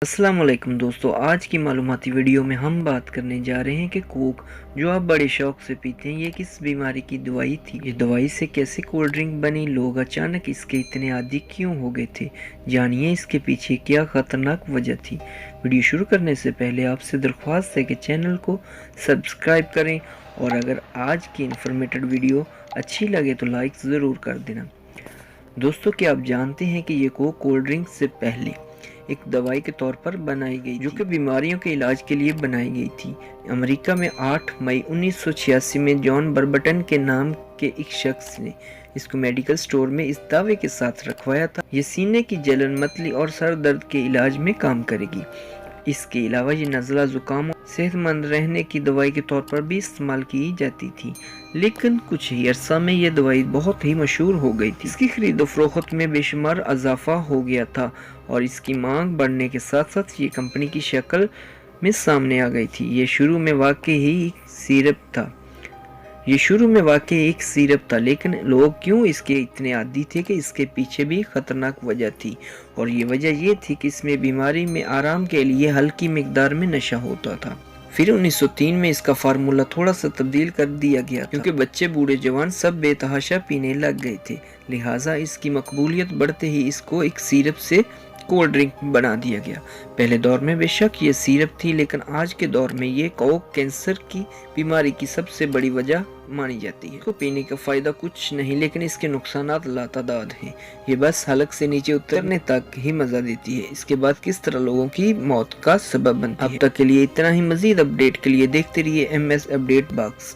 السلام علیکم دوستو، آج کی معلوماتی ویڈیو میں ہم بات کرنے جا رہے ہیں کہ کوک جو آپ بڑے شوق سے پیتے ہیں یہ کس بیماری کی دوائی تھی، یہ دوائی سے کیسے کولڈ ڈرنک بنی، لوگ اچانک اس کے اتنے عادی کیوں ہو گئے تھے، جانیے اس کے پیچھے کیا خطرناک وجہ تھی۔ ویڈیو شروع کرنے سے پہلے آپ سے درخواست ہے کہ چینل کو سبسکرائب کریں اور اگر آج کی انفارمیٹڈ ویڈیو اچھی لگے تو لائک ضرور کر دینا۔ دوستو، کیا آپ جانتے ہیں کہ یہ کوک کولڈ ڈرنک سے پہلے ایک دوائی کے طور پر بنائی گئی جو کہ بیماریوں کے علاج کے لیے بنائی گئی تھی۔ امریکہ میں 8 مئی 1986 میں جان بربٹن کے نام کے ایک شخص نے اس کو میڈیکل سٹور میں اس دعوے کے ساتھ رکھوایا تھا یہ سینے کی جلن، متلی اور سر درد کے علاج میں کام کرے گی۔ اس کے علاوہ یہ نزلہ، زکام اور صحت مند رہنے کی دوائی کے طور پر بھی استعمال کی جاتی تھی، لیکن کچھ ہی عرصہ میں یہ دوائی بہت ہی مشہور ہو گئی تھی۔ اس کی خرید و فروخت میں بے شمار اضافہ ہو گیا تھا اور اس کی مانگ بڑھنے کے ساتھ ساتھ یہ کمپنی کی شکل میں سامنے آ گئی تھی۔ یہ شروع میں واقعی ایک سیرپ تھا، لیکن لوگ کیوں اس کے اتنے عادی تھے کہ اس کے پیچھے بھی خطرناک وجہ تھی، اور یہ وجہ یہ تھی کہ اس میں بیماری میں آرام کے لیے ہلکی مقدار میں نشہ ہوتا تھا۔ پھر 1903 میں اس کا فارمولہ تھوڑا سا تبدیل کر دیا گیا تھا کیونکہ بچے، بوڑھے، جوان سب بے تحاشا پینے لگ گئے تھے، لہٰذا اس کی مقبولیت بڑھتے ہی اس کو ایک سیرپ سے کولڈ ڈرنک بنا دیا گیا۔ پہلے دور میں بے شک یہ سیرپ تھی، لیکن آج کے دور میں یہ کوک کینسر کی بیماری کی سب سے بڑی وجہ مانی جاتی ہے۔ اس کو پینے کا فائدہ کچھ نہیں، لیکن اس کے نقصانات لاتعداد ہیں۔ یہ بس حلق سے نیچے اترنے تک ہی مزہ دیتی ہے، اس کے بعد کس طرح لوگوں کی موت کا سبب بنتی ہے۔ اب تک کے لیے اتنا ہی، مزید اپڈیٹ کے لیے دیکھتے رہیے MS اپڈیٹ باکس۔